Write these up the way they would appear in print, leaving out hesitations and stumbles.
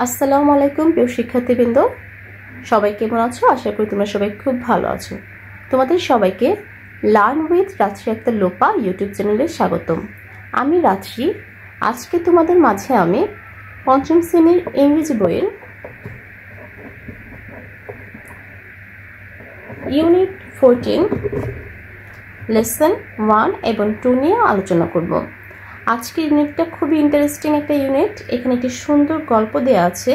আসসালামু আলাইকুম প্রিয় শিক্ষার্থীবৃন্দ, সবাই কেমন আছো? আশা করি তোমরা সবাই খুব ভালো আছো। তোমাদের সবাইকে লার্ন উইথ রাত্রি আক্তার লোপা ইউটিউব চ্যানেলে স্বাগতম। আমি রাত্রি। আজকে তোমাদের মাঝে আমি পঞ্চম শ্রেণীর ইংরেজি বইয়ের ইউনিট 14 লেসন 1 এবং 2 নিয়ে আলোচনা করব। আজকের ইউনিটটা খুবই ইন্টারেস্টিং একটা ইউনিট। এখানে একটি সুন্দর গল্প দেওয়া আছে,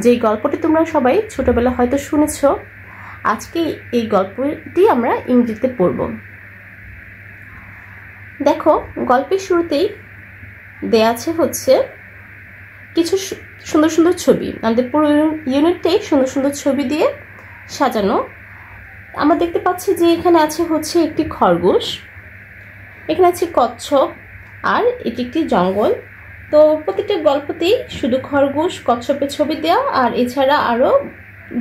যেই গল্পটি তোমরা সবাই ছোটবেলা হয়তো শুনেছ। আজকে এই গল্পটি আমরা ইংরেজিতে পড়ব। দেখো, গল্পের শুরুতেই দেয়া আছে হচ্ছে কিছু সুন্দর সুন্দর ছবি। আমাদের পুরো ইউনিটটাই সুন্দর সুন্দর ছবি দিয়ে সাজানো। আমরা দেখতে পাচ্ছি যে এখানে আছে হচ্ছে একটি খরগোশ, এখানে আছে কচ্ছপ, আর এটি একটি জঙ্গল। তো প্রতিটা গল্পতেই শুধু খরগোশ কচ্ছপের ছবি দেওয়া, আর এছাড়া আরও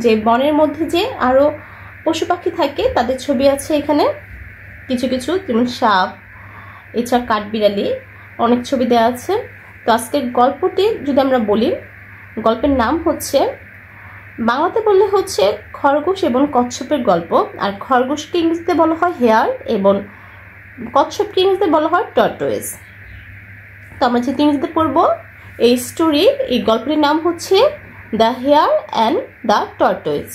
যে বনের মধ্যে যে আরও পশু পাখি থাকে তাদের ছবি আছে এখানে কিছু কিছু, যেমন সাপ, এছাড়া কাঠবিড়ালি, অনেক ছবি দেওয়া আছে। তো আজকের গল্পটি যদি আমরা বলি, গল্পের নাম হচ্ছে, বাংলাতে বললে হচ্ছে খরগোশ এবং কচ্ছপের গল্প। আর খরগোশকে ইংরেজিতে বলা হয় হেয়ার এবং কচ্ছপকে ইংরেজিতে বলা হয় টর্টয়েস। তো আমরা যেহেতু ইংরেজিতে পড়বো এই স্টোরি, এই গল্পটির নাম হচ্ছে the hare and the tortoise.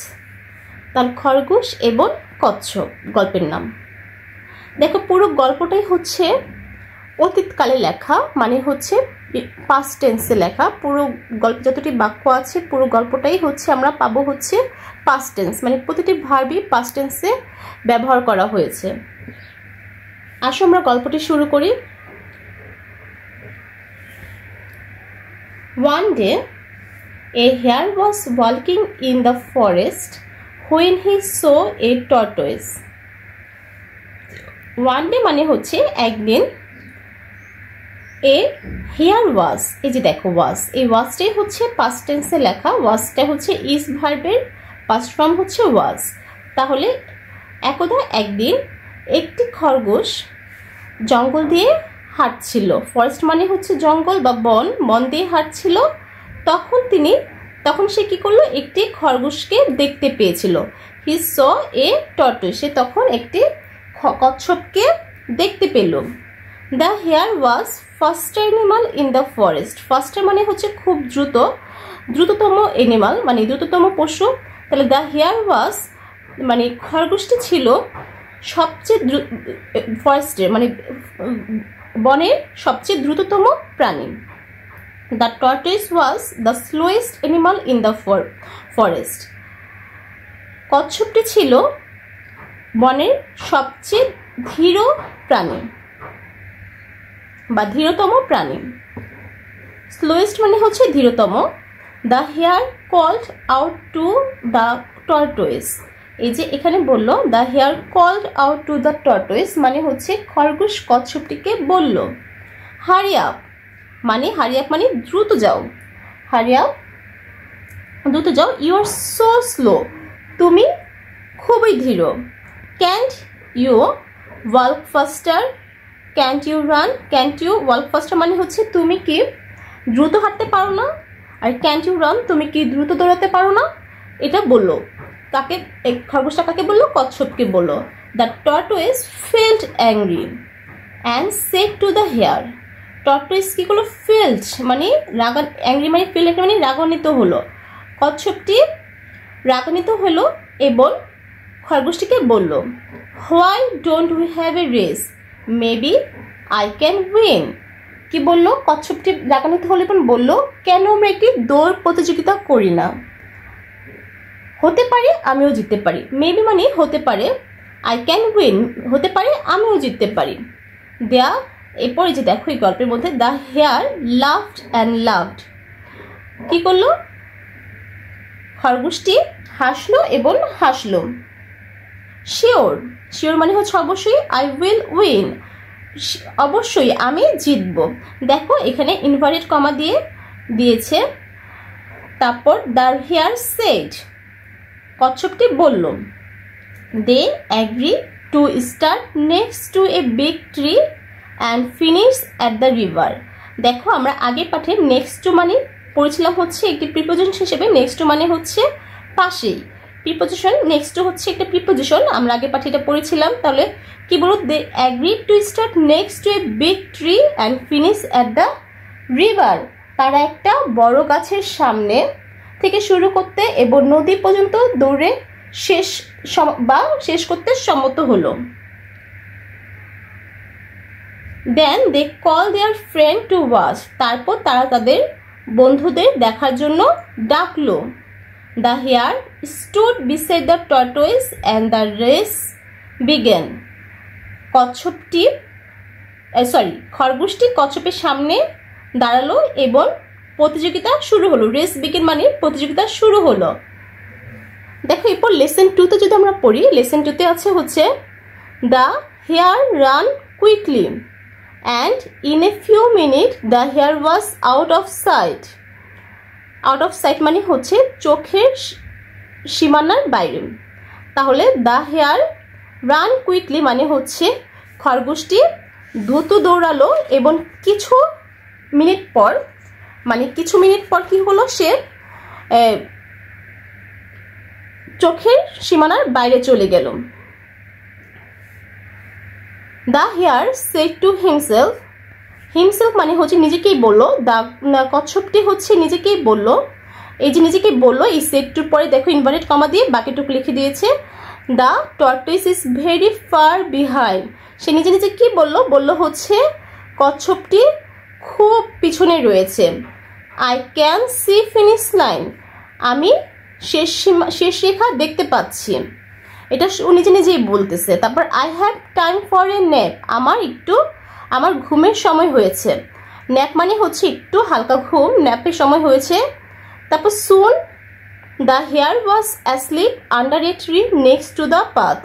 তার খরগোশ এবং কচ্ছপ গল্পের নাম। দেখো, পুরো গল্পটাই হচ্ছে অতীতকালে লেখা, মানে হচ্ছে পাস্ট টেন্সে লেখা। পুরো গল্প যতটি বাক্য আছে পুরো গল্পটাই হচ্ছে আমরা পাবো হচ্ছে পাস্ট টেন্স, মানে প্রতিটি ভার্বই পাস্ট টেন্সে ব্যবহার করা হয়েছে। আসো আমরা গল্পটি শুরু করি। One day, a hare was walking in the forest when he saw a tortoise. One day মানে হচ্ছে একদিন, a hare was, এই যে দেখো was, এই wasটাই হচ্ছে past tense এ লেখা। wasটা হচ্ছে is ভার্বের past form হচ্ছে was। তাহলে একদা একদিন একটি খরগোশ জঙ্গল দিয়ে হাঁটছিল। ফরেস্ট মানে হচ্ছে জঙ্গল বা বন, বন দিয়ে হাঁটছিল। তখন সে কি করলো, একটি খরগোশকে দেখতে পেয়েছিল। হি স এ টর্টয়েস, সে তখন একটি কচ্ছপকে দেখতে পেল। The hare was faster animal in the forest. Faster মানে হচ্ছে খুব দ্রুততম অ্যানিমাল, মানে দ্রুততম পশু। তাহলে দ্য হেয়ার ওয়াজ মানে খরগোশটি ছিল সবচেয়ে ফরেস্টের মানে বনের সবচেয়ে দ্রুততম প্রাণী। The tortoise was the slowest animal in the forest. কচ্ছপটি ছিল বনের সবচেয়ে ধীর প্রাণী বা ধীরতম প্রাণী। স্লোয়েস্ট মানে হচ্ছে ধীরতম। The hare called out to the tortoise, এই যে এখানে বললো the hare called out to the tortoise মানে হচ্ছে খরগোশ কচ্ছপটিকে বলল, হারি আপ, মানে হারি আপ মানে দ্রুত যাও, হারি আপ দ্রুত যাও, ইউ আর সো স্লো, তুমি খুবই ধীর। Can't you walk faster, can't you run, can't you walk faster মানে হচ্ছে তুমি কি দ্রুত হাঁটতে পারো না, আর ক্যান্ট ইউ রান তুমি কি দ্রুত দৌড়াতে পারো না। এটা বললো কাকে, খরগোশটা কাকে বললো, কচ্ছপকে বললো। The tortoise felt angry and said to the hare. Tortoise কি করলো, ফেল্ট মানে অ্যাংরি মানে ফেল্ট মানে রাগান্বিত হলো। কচ্ছপটি রাগান্বিত হলো এবং খরগোশটিকে বলল, why don't we have a race, maybe I can win. কি বললো, কচ্ছপটি রাগান্বিত হলো এবং বললো, কেন আমরা একটি দৌড় প্রতিযোগিতা করি না, হতে পারে আমিও জিততে পারি। মেবি মানে হতে পারে, আই ক্যান উইন হতে পারে আমিও জিততে পারি। দেয়া এরপরে যে দেখো এই গল্পের মধ্যে the hare loved and loved, কি করলো, খরগোশটি হাসলো এবং হাসলো। শিওর, শিওর মানে হচ্ছে অবশ্যই, আই উইল উইন, অবশ্যই আমি জিতব। দেখো এখানে ইনভার্টেড কমা দিয়েছে। তারপর দ্য হেয়ার সেড, কচ্ছপটি বলল, they agree to start next to a big tree and finish at the river. দেখো আমরা আগের পাঠে নেক্সট টু মানে পড়েছিলাম হচ্ছে একটি প্রিপোজিশন হিসেবে নেক্সট টু মানে হচ্ছে পাশেই। প্রিপোজিশন নেক্সট টু হচ্ছে একটা প্রিপোজিশন, আমরা আগে পাঠে এটা পড়েছিলাম। তাহলে কি বলবো, they agreed to start next to a big tree and finish at the river. তারা একটা বড় গাছের সামনে থেকে শুরু করতে এবং নদী পর্যন্ত দৌড়ে শেষ করতে সম্মত হলো। Then they call their friend to watch. তারপর তারা তাদের বন্ধুদের দেখার জন্য ডাকলো। The hare stood beside the tortoise and the race began. খরগোশটি কচ্ছপের সামনে দাঁড়ালো এবং প্রতিযোগিতা শুরু হলো। রেস বিগেন মানে প্রতিযোগিতা শুরু হলো। দেখো এরপর লেসন 2তে যদি আমরা পড়ি, লেসন 2তে আছে হচ্ছে the hare run quickly and in a few minutes the hare was out of sight. out of sight মানে হচ্ছে চোখের সীমানার বাইরে। তাহলে the hare ran quickly মানে হচ্ছে খরগোশটি দ্রুত দৌড়ালো এবং কিছু মিনিট পর কি হলো, সে চোখের সীমানার বাইরে চলে গেল। The hare said to himself মানে হচ্ছে নিজেকেই বললো। কচ্ছপটি হচ্ছে নিজেকেই বললো। এই যে নিজেকেই বললো, এই সেট টুর পরে দেখো ইনভার্টেড কমা দিয়ে বাকিটুকু লিখে দিয়েছে the tortoise is very far behind. সে নিজে নিজে কি বললো হচ্ছে কচ্ছপটি খুব পিছনে রয়েছে। I can see finish line. আমি শেষ রেখা দেখতে পাচ্ছি। এটা ও নিজে নিজেই বলতেছে। তারপর I have time for a nap. আমার ঘুমের সময় হয়েছে। ন্যাপ মানে হচ্ছে একটু হালকা ঘুম, ন্যাপের সময় হয়েছে। তারপর soon the hare was asleep under a tree next to the path.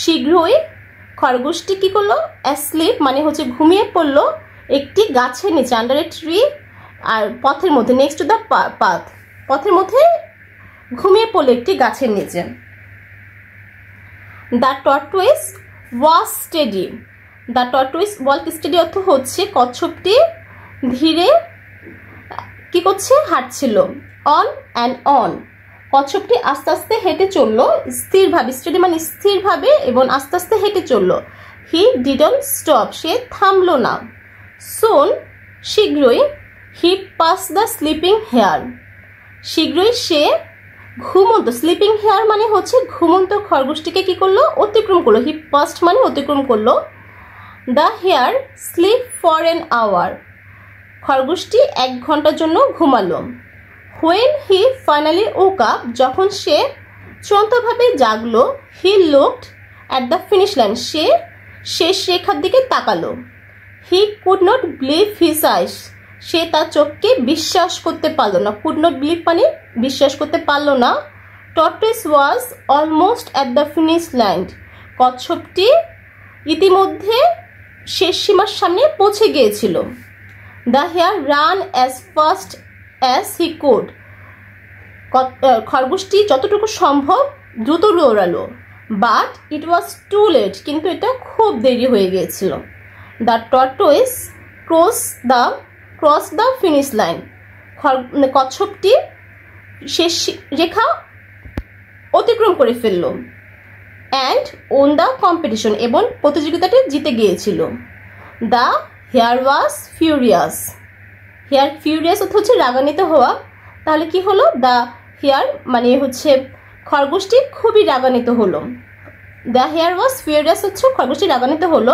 শীঘ্রই খরগোশটি কি করলো, অ্যাসলিপ মানে হচ্ছে ঘুমিয়ে পড়লো একটি গাছের নিচে, আন্ডার এ ট্রি আর পথের মধ্যে, নেক্সট টু দ্য পাথ পথের মধ্যে ঘুমিয়ে পড়লো একটি গাছের নিচে। The tortoise was steady. The tortoise walk steady অর্থ হচ্ছে কচ্ছপটি ধীরে কি করছে, হাঁটছিল। অন অ্যান্ড অন, কচ্ছপটি আস্তে আস্তে হেঁটে চললো স্থিরভাবে। স্টেডি মানে স্থিরভাবে এবং আস্তে আস্তে হেঁটে চললো। হি ডিডন্ট স্টপ, সে থামলো না। সোন, শীঘ্রই। He pass the sleeping hare, শীঘ্রই সে ঘুমন্ত, স্লিপিং হেয়ার মানে হচ্ছে ঘুমন্ত খরগোশটিকে কি করলো, অতিক্রম করলো। হি পাস্ট মানে অতিক্রম করলো। The hare sleep for an hour, খরগোশটি 1 ঘন্টার জন্য ঘুমালো। When he finally woke up, যখন সে চূড়ান্তভাবে জাগলো। He looked at the finish line, সে শেষ রেখার দিকে তাকালো। He could not believe his eyes, সে তার চোখকে বিশ্বাস করতে পারলো না। কুড নট বিলিভ মানে বিশ্বাস করতে পারলো না। Tortoise was almost at the finish line, কচ্ছপটি ইতিমধ্যে শেষ সীমার সামনে পৌঁছে গিয়েছিল। The hare ran as fast as he could, খরগোশটি যতটুকু সম্ভব দ্রুত দৌড়ালো। But it was too late, কিন্তু এটা খুব দেরি হয়ে গিয়েছিল। The tortoise cross the finish line, কচ্ছপটি শেষ রেখা অতিক্রম করে ফেললো। অ্যান্ড ওন দ্য কম্পিটিশন, এবং প্রতিযোগিতাটি জিতে গিয়েছিল। The hare was furious, hare furious অর্থ হচ্ছে রাগান্বিত হওয়া। তাহলে কি হলো, দ্য হেয়ার মানে হচ্ছে খরগোশটি খুবই রাগান্বিত হলো। দ্য হেয়ার ওয়াজ ফিউরিয়াস হচ্ছে খরগোশটি রাগান্বিত হলো।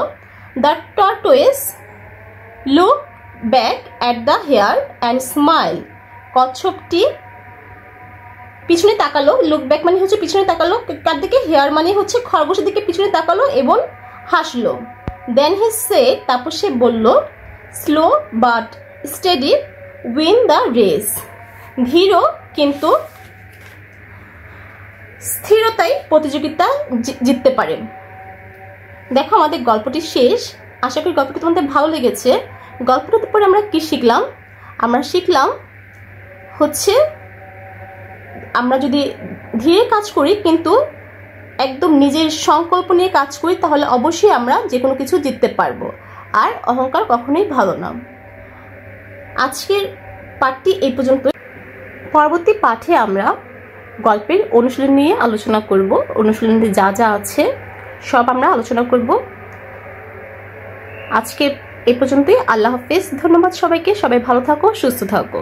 The tortoise look back at the hare and smile, কচ্ছপটি পিছনে তাকালো। লুক ব্যাক মানে হচ্ছে পিছনে তাকালো, কার দিকে, হেয়ার মানে হচ্ছে খরগোশের দিকে পিছনে তাকালো এবং হাসলো। দেন হি সেড, তারপর সে বলল, slow but steady win the race, ধীর কিন্তু স্থিরতাই প্রতিযোগিতা জিততে পারে। দেখো আমাদের গল্পটি শেষ। আশা করি গল্পটি তোমাদের ভালো লেগেছে। গল্পটার পরে আমরা কি শিখলাম? আমরা শিখলাম হচ্ছে আমরা যদি ধীরে কাজ করি কিন্তু একদম নিজের সংকল্প নিয়ে কাজ করি, তাহলে অবশ্যই আমরা যে কোনো কিছু জিততে পারবো। আর অহংকার কখনোই ভালো না। আজকের পাঠটি এই পর্যন্ত। পরবর্তী পাঠে আমরা গল্পের অনুশীলন নিয়ে আলোচনা করব। অনুশীলনে যা যা আছে সব আমরা আলোচনা করব। আজকে এই পর্যন্তই। আল্লাহ হাফেজ। ধন্যবাদ সবাইকে। সবাই ভালো থাকো, সুস্থ থাকো।